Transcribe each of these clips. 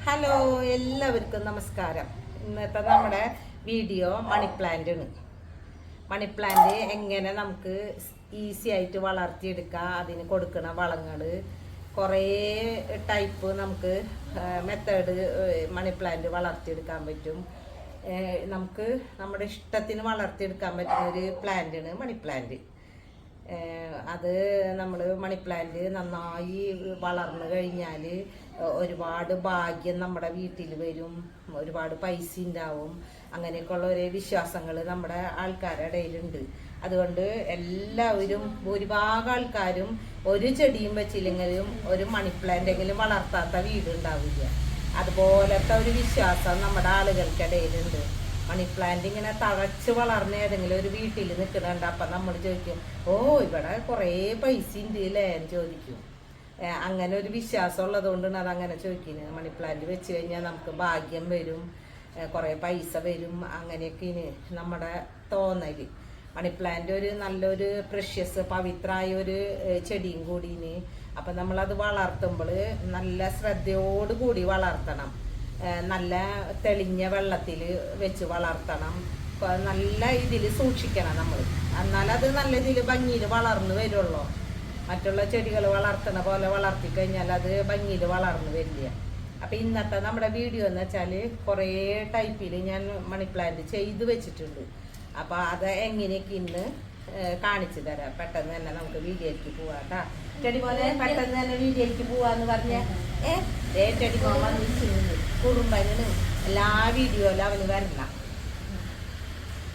Hello, എല്ലാവർക്കും നമസ്കാരം. ഇന്നത്തെ നമ്മുടെ വീഡിയോ മണി പ്ലാന്റ് ആണ്. മണി പ്ലാന്റ് എങ്ങനെ നമുക്ക് ഈസി ആയിട്ട് വളർത്തിയെടുക്കാം, അതിന് കൊടുക്കുന്ന വളങ്ങൾ, കുറേ ടൈപ്പ് നമുക്ക് മെത്തേഡ് മണി പ്ലാന്റ് വളർത്തിയെടുക്കാൻ പറ്റും. നമുക്ക് നമ്മുടെ ഇഷ്ടത്തിന് വളർത്തിയെടുക്കാൻ പറ്റുന്ന ഒരു പ്ലാന്റാണ് മണി പ്ലാന്റ്. അത് നമ്മൾ മണി പ്ലാന്റ് നന്നായി വളർന്നു കഴിഞ്ഞാൽ ഒരുപാട് ഭാഗ്യം നമ്മുടെ വീട്ടിൽ വരും, ഒരുപാട് പൈസ ഉണ്ടാവും, അങ്ങനെയൊക്കെയുള്ള ഒരു വിശ്വാസങ്ങൾ നമ്മുടെ ആൾക്കാരുടെ ഇടയിലുണ്ട്. അതുകൊണ്ട് എല്ലാവരും, ഭൂരിഭാഗം ആൾക്കാരും ഒരു ചെടിയും വെച്ചില്ലെങ്കിലും ഒരു മണി പ്ലാന്റെങ്കിലും വളർത്താത്ത വീടുണ്ടാവില്ല. അതുപോലത്തെ ഒരു വിശ്വാസം നമ്മുടെ ആളുകൾക്കിടയിലുണ്ട്. മണി പ്ലാന്റ് ഇങ്ങനെ തഴച്ച് വളർന്ന് ഏതെങ്കിലും ഒരു വീട്ടിൽ നിൽക്കുന്നുണ്ട്. അപ്പം നമ്മൾ ചോദിക്കും, ഓ ഇവിടെ കുറേ പൈസ ഉണ്ട് അല്ലേ എന്ന് ചോദിക്കും. അങ്ങനെ ഒരു വിശ്വാസം ഉള്ളതുകൊണ്ടാണ് അതങ്ങനെ ചോദിക്കുന്നത്. മണി പ്ലാന്റ് വെച്ച് കഴിഞ്ഞാൽ നമുക്ക് ഭാഗ്യം വരും, കുറേ പൈസ വരും, അങ്ങനെയൊക്കെ നമ്മുടെ തോന്നൽ. മണി പ്ലാന്റ് ഒരു നല്ലൊരു പ്രഷ്യസ് പവിത്രമായ ഒരു ചെടിയും കൂടിന്. അപ്പം നമ്മളത് വളർത്തുമ്പോൾ നല്ല ശ്രദ്ധയോടുകൂടി വളർത്തണം. നല്ല തെളിഞ്ഞ വെള്ളത്തിൽ വെച്ച് വളർത്തണം, നല്ല ഇതിൽ സൂക്ഷിക്കണം നമ്മൾ. എന്നാലത് നല്ല ഇതിൽ ഭംഗിയിൽ വളർന്നു വരുള്ളൂ. മറ്റുള്ള ചെടികൾ വളർത്തണ പോലെ വളർത്തി കഴിഞ്ഞാൽ അത് ഭംഗിയിൽ വളർന്നു വരില്ല. അപ്പം ഇന്നത്തെ നമ്മുടെ വീഡിയോ എന്ന് വെച്ചാൽ കുറേ ടൈപ്പിൽ ഞാൻ മണി പ്ലാന്റ് ചെയ്ത് വെച്ചിട്ടുണ്ട്. അപ്പോൾ അത് എങ്ങനെയൊക്കെ ഇന്ന് കാണിച്ചു തരാം. പെട്ടെന്ന് തന്നെ നമുക്ക് വീഡിയോയ്ക്ക് പോവാം കേട്ടോ. ചെടി പോലെ പെട്ടെന്ന് തന്നെ വീഡിയോയ്ക്ക് പോവാന്ന് പറഞ്ഞ ചെടി പോകാൻ കുറുമ്പന് എല്ലാ വീഡിയോയിലും അവന് വരണം.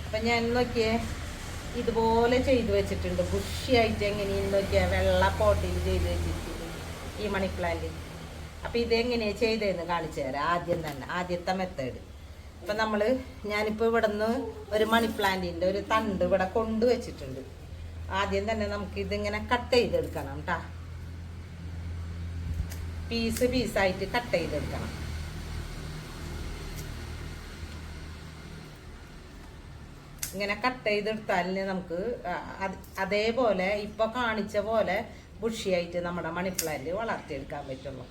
അപ്പം ഞാൻ നോക്കിയേ ഇതുപോലെ ചെയ്തു വെച്ചിട്ടുണ്ട്. ബുഷിയായിട്ട് എങ്ങനെയെന്ന് നോക്കിയാൽ വെള്ള പോട്ടിൽ ചെയ്ത് വെച്ചിട്ടുണ്ട് ഈ മണി പ്ലാന്റ്. അപ്പം ഇതെങ്ങനെയാണ് ചെയ്തതെന്ന് കാണിച്ചു തരാം. ആദ്യത്തെ മെത്തേഡ്. അപ്പം ഞാനിപ്പോൾ ഇവിടെ നിന്ന് ഒരു മണി പ്ലാന്റിൻ്റെ ഒരു തണ്ട് ഇവിടെ കൊണ്ടുവച്ചിട്ടുണ്ട്. ആദ്യം തന്നെ നമുക്ക് ഇതിങ്ങനെ കട്ട് ചെയ്തെടുക്കണം കേട്ടോ. പീസായിട്ട് കട്ട് ചെയ്തെടുക്കണം. ഇങ്ങനെ കട്ട് ചെയ്തെടുത്താലിന് നമുക്ക് അതേപോലെ ഇപ്പോൾ കാണിച്ച പോലെ ബുഷിയായിട്ട് നമ്മുടെ മണി പ്ലാന്റ് വളർത്തിയെടുക്കാൻ പറ്റുള്ളൂ.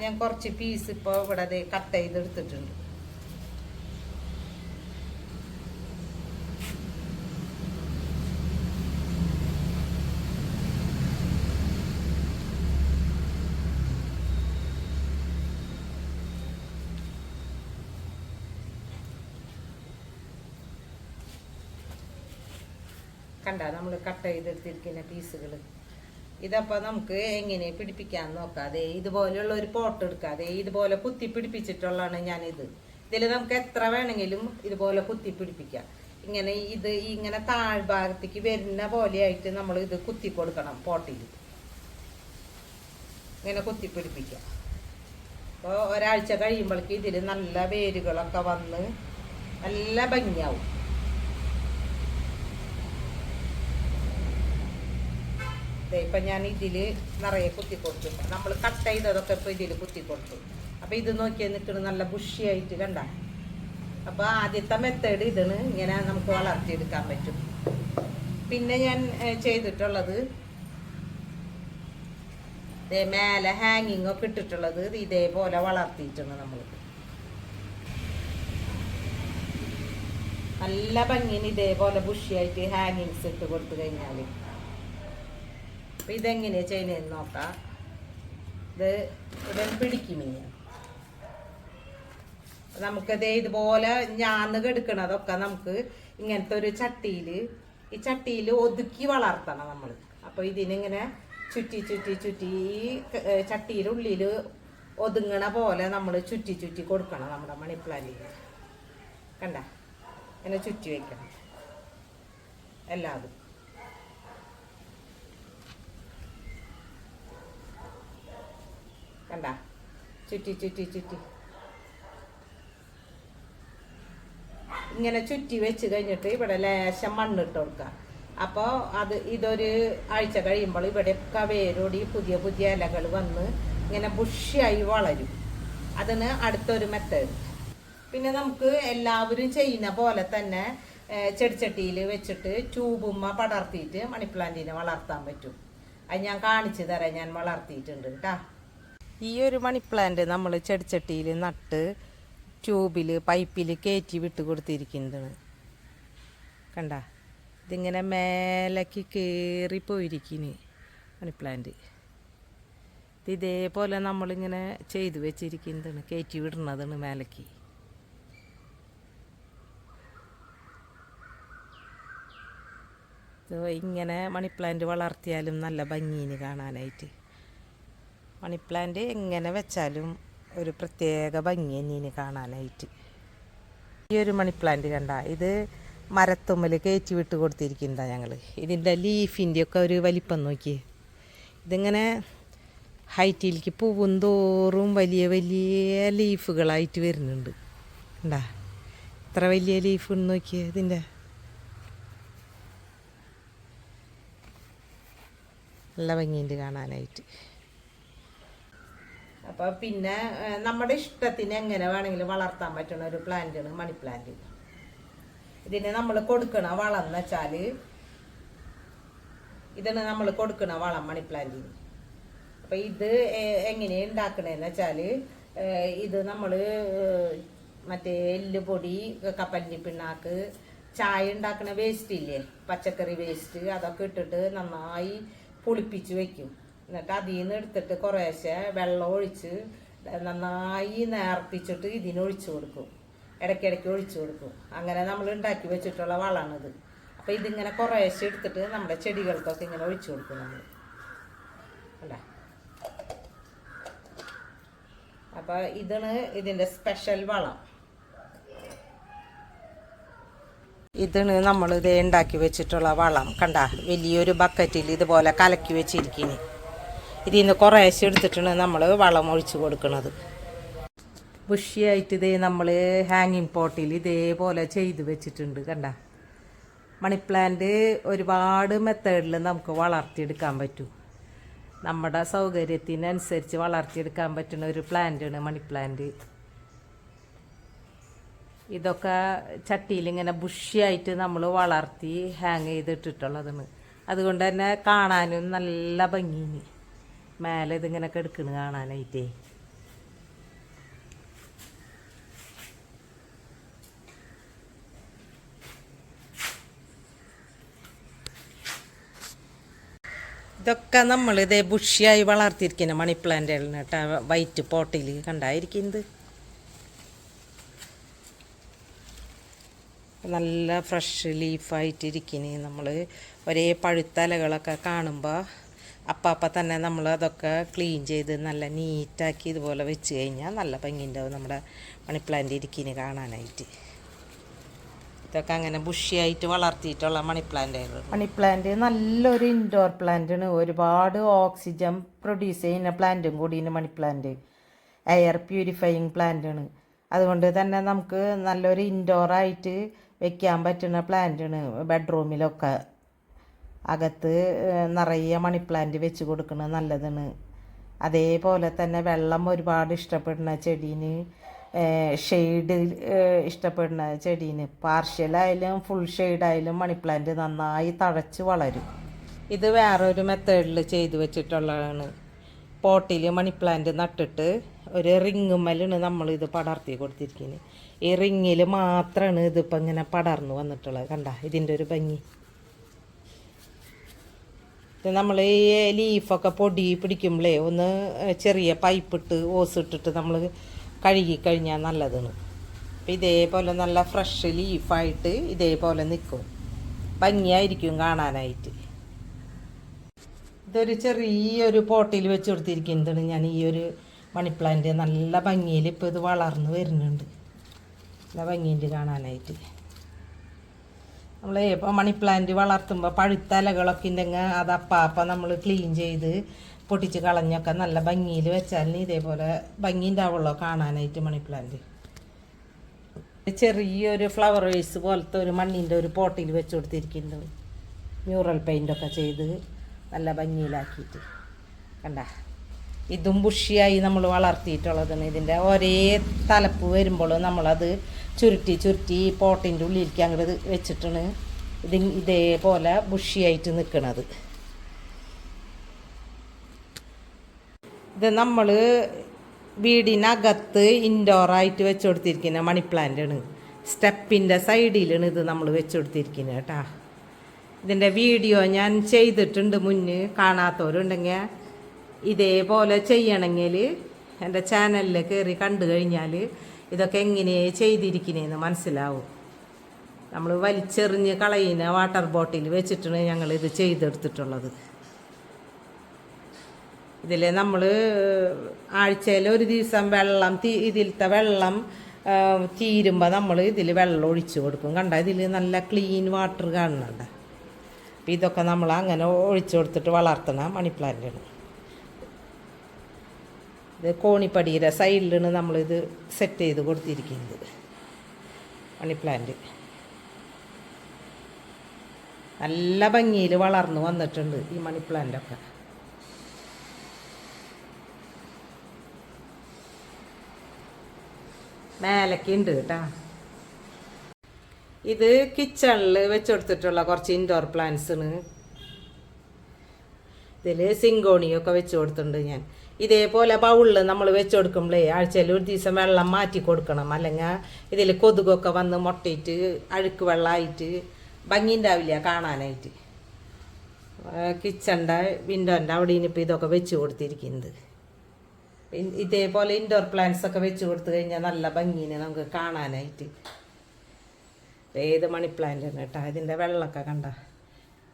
ഞാൻ കുറച്ച് പീസ് ഇപ്പോൾ ഇവിടെ കട്ട് ചെയ്തെടുത്തിട്ടുണ്ട്. കണ്ട നമ്മൾ കട്ട് ചെയ്തെടുത്തിരിക്കുന്ന പീസുകൾ. ഇതപ്പോൾ നമുക്ക് എങ്ങനെ പിടിപ്പിക്കാൻ നോക്കാതെ ഇതുപോലെയുള്ള ഒരു പോട്ട് എടുക്കാതെ ഇതുപോലെ കുത്തി പിടിപ്പിച്ചിട്ടുള്ളതാണ് ഞാനിത്. ഇതിൽ നമുക്ക് എത്ര വേണമെങ്കിലും ഇതുപോലെ കുത്തി പിടിപ്പിക്കാം. ഇങ്ങനെ താഴ്ഭാഗത്തേക്ക് വരുന്ന പോലെയായിട്ട് നമ്മൾ ഇത് കുത്തി കൊടുക്കണം. പോട്ടിൽ ഇങ്ങനെ കുത്തി പിടിപ്പിക്കാം. അപ്പോൾ ഒരാഴ്ച കഴിയുമ്പോഴേക്ക് ഇതിൽ നല്ല വേരുകളൊക്കെ വന്ന് നല്ല ഭംഗിയാവും. ഇപ്പം ഞാൻ ഇതിൽ നിറയെ കുത്തി കൊടുത്തു. നമ്മൾ കട്ട് ചെയ്തതൊക്കെ ഇപ്പോൾ ഇതിൽ കുത്തി കൊടുത്തു. അപ്പോൾ ഇത് നോക്കിയാൽ നിൽക്കുന്നത് നല്ല ബുഷിയായിട്ട് കണ്ട. അപ്പോൾ ആദ്യത്തെ മെത്തേഡ് ഇതാണ്. ഇങ്ങനെ നമുക്ക് വളർത്തിയെടുക്കാൻ പറ്റും. പിന്നെ ഞാൻ ചെയ്തിട്ടുള്ളത് മേലെ ഹാങ്ങിങ് ഒക്കെ ഇട്ടിട്ടുള്ളത് ഇതേപോലെ വളർത്തിയിട്ടുണ്ട്. നമ്മൾ നല്ല ഭംഗിന് ഇതേപോലെ ബുഷിയായിട്ട് ഹാങ്ങിങ്സ് ഇട്ട് കൊടുത്തു കഴിഞ്ഞാൽ. അപ്പം ഇതെങ്ങനെയാണ് ചെയ്യുന്നതെന്ന് നോക്കാം. ഇത് പിടിക്കും. നമുക്കത് ഇതുപോലെ ഞാന്ന് കെടുക്കണതൊക്കെ നമുക്ക് ഇങ്ങനത്തെ ഒരു ഈ ചട്ടിയിൽ ഒതുക്കി വളർത്തണം നമ്മൾ. അപ്പോൾ ഇതിനിങ്ങനെ ചുറ്റി ഈ ചട്ടിയുടെ ഉള്ളിൽ ഒതുങ്ങണ പോലെ നമ്മൾ ചുറ്റി കൊടുക്കണം. നമ്മുടെ മണി പ്ലാന്റിന് കണ്ട ഇങ്ങനെ ചുറ്റി വയ്ക്കണം എല്ലാതും. കണ്ട ചുറ്റി ഇങ്ങനെ ചുറ്റി വെച്ച് കഴിഞ്ഞിട്ട് ഇവിടെ ലേശം മണ്ണിട്ട് കൊടുക്കുക. അപ്പോൾ ഇതൊരു ആഴ്ച കഴിയുമ്പോൾ ഇവിടെയൊക്കെ വേരോടി പുതിയ ഇലകൾ വന്ന് ഇങ്ങനെ ബുഷിയായി വളരും. അതിന് അടുത്തൊരു മെത്തേഡ്. പിന്നെ നമുക്ക് എല്ലാവരും ചെയ്യുന്ന പോലെ തന്നെ ചെടിച്ചട്ടിയിൽ വെച്ചിട്ട് ട്യൂബുമ്മ പടർത്തിയിട്ട് മണി പ്ലാന്റിനെ വളർത്താൻ പറ്റും. അത് ഞാൻ കാണിച്ചു തരാം, ഞാൻ വളർത്തിയിട്ടുണ്ട് കേട്ടോ. ഈ ഒരു മണി പ്ലാന്റ് നമ്മൾ ചെടിച്ചട്ടിയിൽ നട്ട് ട്യൂബിൽ പൈപ്പിൽ കയറ്റി വിട്ട് കൊടുത്തിരിക്കുന്നതാണ്. കണ്ട, ഇതിങ്ങനെ മേലേക്ക് കയറിപ്പോയിരിക്കുന്നു മണി പ്ലാന്റ്. ഇതേപോലെ നമ്മളിങ്ങനെ ചെയ്തു വെച്ചിരിക്കുന്നതാണ്, കയറ്റി വിടുന്നതാണ് മേലേക്ക്. ഇങ്ങനെ മണി പ്ലാന്റ് വളർത്തിയാലും നല്ല ഭംഗിന് കാണാനായിട്ട്. മണി പ്ലാന്റ് എങ്ങനെ വെച്ചാലും ഒരു പ്രത്യേക ഭംഗി തന്നെയാണ് കാണാനായിട്ട്. ഈ ഒരു മണി പ്ലാന്റ് കണ്ട, ഇത് മരത്തുമ്മൽ കയറ്റി വിട്ട് കൊടുത്തിരിക്കുന്നതാണ് ഞങ്ങൾ. ഇതിൻ്റെ ലീഫിൻ്റെ ഒക്കെ ഒരു വലിപ്പം നോക്കിയേ. ഇതിങ്ങനെ ഹൈറ്റിലേക്ക് പൂവും തോറും വലിയ വലിയ ലീഫുകളായിട്ട് വരുന്നുണ്ട്. കണ്ടാ, ഇത്ര വലിയ ലീഫ് നോക്കിയേ ഇതിൻ്റെ. നല്ല ഭംഗിയുണ്ട് കാണാനായിട്ട്. അപ്പോൾ പിന്നെ നമ്മുടെ ഇഷ്ടത്തിന് എങ്ങനെ വേണമെങ്കിലും വളർത്താൻ പറ്റുന്ന ഒരു പ്ലാന്റാണ് മണി പ്ലാന്റ്. ഇതിന് നമ്മൾ കൊടുക്കണ വളം എന്ന് വെച്ചാൽ, ഇതിന് നമ്മൾ കൊടുക്കണ വളം മണി പ്ലാന്റിന്. അപ്പം ഇത് എങ്ങനെയാണ് ഉണ്ടാക്കണതെന്ന് വെച്ചാൽ, ഇത് നമ്മൾ മറ്റേ എല്ലുപൊടി, കപ്പലിൻ്റെ പിണ്ണാക്ക്, ചായ ഉണ്ടാക്കുന്ന വേസ്റ്റ് ഇല്ലേ, പച്ചക്കറി വേസ്റ്റ്, അതൊക്കെ ഇട്ടിട്ട് നന്നായി പുളിപ്പിച്ച് വെക്കും. എന്നിട്ട് അതിൽ നിന്ന് എടുത്തിട്ട് കുറേശ്ശെ വെള്ളം ഒഴിച്ച് നന്നായി നേർപ്പിച്ചിട്ട് ഇതിനൊഴിച്ചു കൊടുക്കും, ഇടയ്ക്കിടയ്ക്ക് ഒഴിച്ചു കൊടുക്കും. അങ്ങനെ നമ്മൾ ഉണ്ടാക്കി വെച്ചിട്ടുള്ള വളമാണിത്. അപ്പോൾ ഇതിങ്ങനെ കുറേശ്ശെ എടുത്തിട്ട് നമ്മുടെ ചെടികൾക്കൊക്കെ ഇങ്ങനെ ഒഴിച്ചു കൊടുക്കും നമ്മൾ. അല്ല, അപ്പോൾ ഇതാണ് ഇതിൻ്റെ സ്പെഷ്യൽ വളം. ഇതാണ് നമ്മൾ ഇത് ഉണ്ടാക്കി വെച്ചിട്ടുള്ള വളം. കണ്ട, വലിയൊരു ബക്കറ്റിൽ ഇതുപോലെ കലക്കി വെച്ചിരിക്കുന്നു. ഇതിൽ നിന്ന് കുറേശ്ശെ എടുത്തിട്ടാണ് നമ്മൾ വളം ഒഴിച്ച് കൊടുക്കുന്നത്. ബുഷിയായിട്ട് ഇതേ നമ്മൾ ഹാങ്ങിങ് പോട്ടിൽ ഇതേപോലെ ചെയ്ത് വെച്ചിട്ടുണ്ട്. കണ്ട, മണി പ്ലാന്റ് ഒരുപാട് മെത്തേഡിൽ നമുക്ക് വളർത്തിയെടുക്കാൻ പറ്റും. നമ്മുടെ സൗകര്യത്തിനനുസരിച്ച് വളർത്തിയെടുക്കാൻ പറ്റുന്ന ഒരു പ്ലാന്റാണ് മണി പ്ലാന്റ്. ഇതൊക്കെ ചട്ടിയിൽ ഇങ്ങനെ ബുഷിയായിട്ട് നമ്മൾ വളർത്തി ഹാങ് ചെയ്തിട്ടിട്ടുള്ളതാണ്. അതുകൊണ്ട് തന്നെ കാണാനും നല്ല ഭംഗിന് മേലെ ഇതിങ്ങനെ കിടക്കണ് കാണാനായിട്ടേ. ഇതൊക്കെ നമ്മൾ ഇതേ ബുഷിയായി വളർത്തിയിരിക്കുന്ന മണി പ്ലാന്റുകളാണ് കേട്ടോ. വൈറ്റ് പോട്ടിൽ കണ്ടായിരിക്കുന്നത് നല്ല ഫ്രഷ് ലീഫായിട്ടിരിക്കുന്നു. നമ്മൾ ഒരേ പഴുത്ത ഇലകളൊക്കെ കാണുമ്പോൾ അപ്പം തന്നെ നമ്മൾ അതൊക്കെ ക്ലീൻ ചെയ്ത് നല്ല നീറ്റാക്കി ഇതുപോലെ വെച്ച് കഴിഞ്ഞാൽ നല്ല ഭംഗിയുണ്ടാവും നമ്മുടെ മണി പ്ലാന്റ് ഇരിക്കുന്നു കാണാനായിട്ട്. ഇതൊക്കെ അങ്ങനെ ബുഷിയായിട്ട് വളർത്തിയിട്ടുള്ള മണി പ്ലാന്റുകൾ. മണി പ്ലാന്റ് നല്ലൊരു ഇൻഡോർ പ്ലാന്റാണ്. ഒരുപാട് ഓക്സിജൻ പ്രൊഡ്യൂസ് ചെയ്യുന്ന പ്ലാന്റും കൂടിയാണ് മണി പ്ലാന്റ്. എയർ പ്യൂരിഫയിങ് പ്ലാന്റാണ്. അതുകൊണ്ട് തന്നെ നമുക്ക് നല്ലൊരു ഇൻഡോറായിട്ട് വെക്കാൻ പറ്റുന്ന പ്ലാന്റാണ്. ബെഡ്റൂമിലൊക്കെ അകത്ത് നിറയെ മണി പ്ലാന്റ് വെച്ച് കൊടുക്കുന്നത് നല്ലതാണ്. അതേപോലെ തന്നെ വെള്ളം ഒരുപാട് ഇഷ്ടപ്പെടുന്ന ചെടീന്, ഷെയ്ഡ് ഇഷ്ടപ്പെടുന്ന ചെടീന്, പാർഷ്യലായാലും ഫുൾ ഷെയ്ഡായാലും മണി പ്ലാന്റ് നന്നായി തഴച്ച് വളരും. ഇത് വേറൊരു മെത്തേഡിൽ ചെയ്ത് വെച്ചിട്ടുള്ളതാണ്. പോട്ടിൽ മണി പ്ലാന്റ് നട്ടിട്ട് ഒരു റിങ്ങുമ്മലാണ് നമ്മളിത് പടർത്തി കൊടുത്തിരിക്കുന്നത്. ഈ റിങ്ങിൽ മാത്രമാണ് ഇതിപ്പോൾ ഇങ്ങനെ പടർന്നു വന്നിട്ടുള്ളത്. കണ്ട ഇതിൻ്റെ ഒരു ഭംഗി. നമ്മൾ ഈ ലീഫൊക്കെ പൊടി പിടിക്കുമ്പോഴേ ഒന്ന് ചെറിയ പൈപ്പിട്ട് ഓസിട്ടിട്ട് നമ്മൾ കഴുകിക്കഴിഞ്ഞാൽ നല്ലതാണ്. അപ്പം ഇതേപോലെ നല്ല ഫ്രഷ് ലീഫായിട്ട് ഇതേപോലെ നിൽക്കും, ഭംഗിയായിരിക്കും കാണാനായിട്ട്. ഇതൊരു ചെറിയൊരു പോട്ടിൽ വെച്ച് കൊടുത്തിരിക്കുന്നതാണ് ഞാൻ. ഈ ഒരു മണി പ്ലാന്റ് നല്ല ഭംഗിയിൽ ഇപ്പോൾ ഇത് വളർന്നു വരുന്നുണ്ട്. നല്ല ഭംഗിയുണ്ട് കാണാനായിട്ട്. നമ്മൾ ഇപ്പോൾ മണി പ്ലാന്റ് വളർത്തുമ്പോൾ പഴുത്ത ഇലകളൊക്കെ ഉണ്ടെങ്കിൽ അത് അപ്പം നമ്മൾ ക്ലീൻ ചെയ്ത് പൊട്ടിച്ച് കളഞ്ഞൊക്കെ നല്ല ഭംഗിയിൽ വെച്ചാൽ ഇതേപോലെ ഭംഗി ഉണ്ടാവുള്ളൂ കാണാനായിട്ട് മണി പ്ലാന്റ്. ചെറിയൊരു ഫ്ലവർ വേസ് പോലത്തെ ഒരു മണ്ണിൻ്റെ ഒരു പോട്ടിൽ വെച്ച് കൊടുത്തിരിക്കുന്നുണ്ട്. മ്യൂറൽ പെയിൻ്റൊക്കെ ചെയ്ത് നല്ല ഭംഗിയിലാക്കിയിട്ട്. കണ്ട, ഇതും ബുഷിയായി നമ്മൾ വളർത്തിയിട്ടുള്ളതാണ്. ഇതിൻ്റെ ഒരേ തലപ്പ് വരുമ്പോൾ നമ്മളത് ചുരുട്ടി പോട്ടിൻ്റെ ഉള്ളിലേക്ക് അങ്ങോട്ട് വെച്ചിട്ടാണ് ഇതേപോലെ ബുഷിയായിട്ട് നിൽക്കുന്നത്. ഇത് നമ്മൾ വീടിനകത്ത് ഇൻഡോറായിട്ട് വെച്ച് കൊടുത്തിരിക്കുന്ന മണി പ്ലാന്റാണ്. സ്റ്റെപ്പിൻ്റെ സൈഡിലാണ് ഇത് നമ്മൾ വെച്ച് കൊടുത്തിരിക്കുന്നത് കേട്ടോ. ഇതിൻ്റെ വീഡിയോ ഞാൻ ചെയ്തിട്ടുണ്ട് മുന്നേ, കാണാത്തവരുണ്ടെങ്കിൽ ഇതേപോലെ ചെയ്യണമെങ്കിൽ എൻ്റെ ചാനലിൽ കയറി കണ്ടു കഴിഞ്ഞാൽ ഇതൊക്കെ എങ്ങനെയാണ് ചെയ്തിരിക്കുന്നതെന്ന് മനസ്സിലാവും. നമ്മൾ വലിച്ചെറിഞ്ഞ് കളയുന്ന വാട്ടർ ബോട്ടിൽ വെച്ചിട്ടാണ് ഞങ്ങളിത് ചെയ്തെടുത്തിട്ടുള്ളത്. ഇതിൽ നമ്മൾ ആഴ്ചയിൽ ഒരു ദിവസം വെള്ളം ഇതിലത്തെ വെള്ളം തീരുമ്പോൾ നമ്മൾ ഇതിൽ വെള്ളം ഒഴിച്ചു കൊടുക്കും. കണ്ട ഇതിൽ നല്ല ക്ലീൻ വാട്ടർ കാണുന്നുണ്ട്. അപ്പം ഇതൊക്കെ നമ്മൾ അങ്ങനെ ഒഴിച്ചു കൊടുത്തിട്ട് വളർത്തണ മണി പ്ലാന്റാണ്. ഇത് കോണിപ്പടിയുടെ സൈഡിലാണ് നമ്മളിത് സെറ്റ് ചെയ്ത് കൊടുത്തിരിക്കുന്നത് മണി പ്ലാന്റ്. നല്ല ഭംഗിയിൽ വളർന്നു വന്നിട്ടുണ്ട് ഈ മണി പ്ലാന്റൊക്കെ. മേലൊക്കെ ഉണ്ട് കേട്ടോ. ഇത് കിച്ചണിൽ വെച്ചുകൊടുത്തിട്ടുള്ള കുറച്ച് ഇൻഡോർ പ്ലാന്റ്സാണ്. ഇതിൽ സിങ്കോണിയൊക്കെ വെച്ച് കൊടുത്തിട്ടുണ്ട് ഞാൻ. ഇതേപോലെ ബൗളിൽ നമ്മൾ വെച്ച് കൊടുക്കുമ്പോഴേ ആഴ്ചയിൽ ഒരു ദിവസം വെള്ളം മാറ്റി കൊടുക്കണം. അല്ലെങ്കിൽ ഇതിൽ കൊതുകൊക്കെ വന്ന് മുട്ടയിട്ട് അഴുക്ക് വെള്ളമായിട്ട് ഭംഗി ഉണ്ടാവില്ല കാണാനായിട്ട്. കിച്ചണിൻ്റെ വിൻഡോൻ്റെ അവിടെ ഇനിയിപ്പോൾ ഇതൊക്കെ വെച്ച് കൊടുത്തിരിക്കുന്നത്. ഇതേപോലെ ഇൻഡോർ പ്ലാന്റ്സ് ഒക്കെ വെച്ച് കൊടുത്തു കഴിഞ്ഞാൽ നല്ല ഭംഗിനെ നമുക്ക് കാണാനായിട്ട്. ഏത് മണി പ്ലാന്റാണ് കേട്ടോ. ഇതിൻ്റെ വെള്ളമൊക്കെ കണ്ട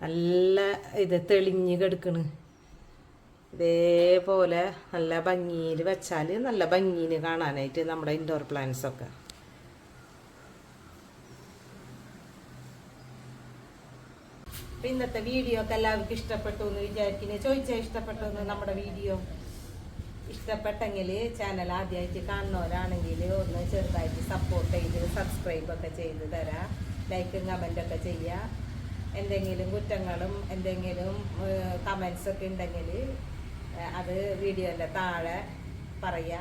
നല്ല ഇത് തെളിഞ്ഞ് കിടക്കണ്. ഇതേപോലെ നല്ല ഭംഗിയിൽ വെച്ചാൽ നല്ല ഭംഗിന് കാണാനായിട്ട് നമ്മുടെ ഇൻഡോർ പ്ലാന്റ്സൊക്കെ. ഇന്നത്തെ വീഡിയോ ഒക്കെ എല്ലാവർക്കും ഇഷ്ടപ്പെട്ടു എന്ന് വിചാരിക്കുന്നത്. ചോദിച്ചാൽ ഇഷ്ടപ്പെട്ടു എന്ന് നമ്മുടെ വീഡിയോ ഇഷ്ടപ്പെട്ടെങ്കിൽ ചാനൽ ആദ്യമായിട്ട് കാണുന്നവരാണെങ്കിൽ ഒന്ന് ചെറുതായിട്ട് സപ്പോർട്ട് ചെയ്ത് സബ്സ്ക്രൈബൊക്കെ ചെയ്ത് തരാം. ലൈക്കും കമൻറ്റൊക്കെ ചെയ്യുക. എന്തെങ്കിലും കുറ്റങ്ങളും എന്തെങ്കിലും കമൻസൊക്കെ ഉണ്ടെങ്കിൽ അത് വീഡിയോൻ്റെ താഴെ പറയുക.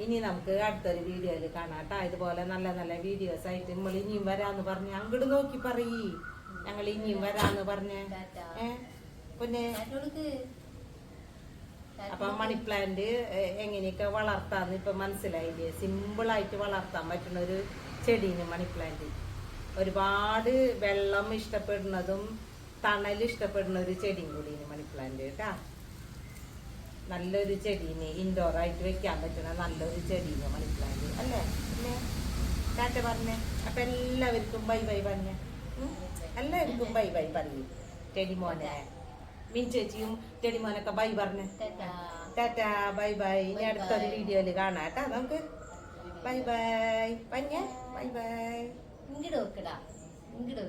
ഇനി നമുക്ക് അടുത്തൊരു വീഡിയോയിൽ കാണാം കേട്ടോ. ഇതുപോലെ നല്ല നല്ല വീഡിയോസായിട്ട് നമ്മൾ ഇനിയും വരാമെന്ന് പറഞ്ഞ് അങ്ങോട്ട് നോക്കി പറയ്. ഞങ്ങൾ ഇനിയും വരാമെന്ന് പറഞ്ഞ് പിന്നെ അപ്പം മണി പ്ലാന്റ് എങ്ങനെയൊക്കെ വളർത്താമെന്ന് ഇപ്പം മനസ്സിലായില്ലേ. സിമ്പിളായിട്ട് വളർത്താൻ പറ്റുന്ന ഒരു ചെടീന് മണി പ്ലാന്റ്. ഒരുപാട് വെള്ളം ഇഷ്ടപ്പെടുന്നതും തണൽ ഇഷ്ടപ്പെടുന്ന ഒരു ചെടിയും കൂടിയാണ് മണി പ്ലാന്റ് കേട്ടാ. നല്ലൊരു ചെടീന് ഇൻഡോറായിട്ട് വെക്കാൻ പറ്റുന്ന നല്ലൊരു ചെടീന് മണി പ്ലാന്റ് അല്ലേ. പിന്നെ കാറ്റ പറഞ്ഞേ. അപ്പം എല്ലാവർക്കും ബൈ ബൈ പറഞ്ഞേ. എല്ലാവർക്കും ബൈ ബൈ പറയും. ടെഡിമോനെ മിൻ ചേച്ചിയും ടെഡിമോനൊക്കെ ബൈ പറഞ്ഞേ. Tata bye bye. ഇനി അടുത്തൊരു വീഡിയോയിൽ കാണാം കേട്ടാ നമുക്ക്. ബൈ ബൈ പറഞ്ഞേ. Bye bye. ഇങ്ങോട്ട് വെക്കടാ. ഇങ്ങോട്ട്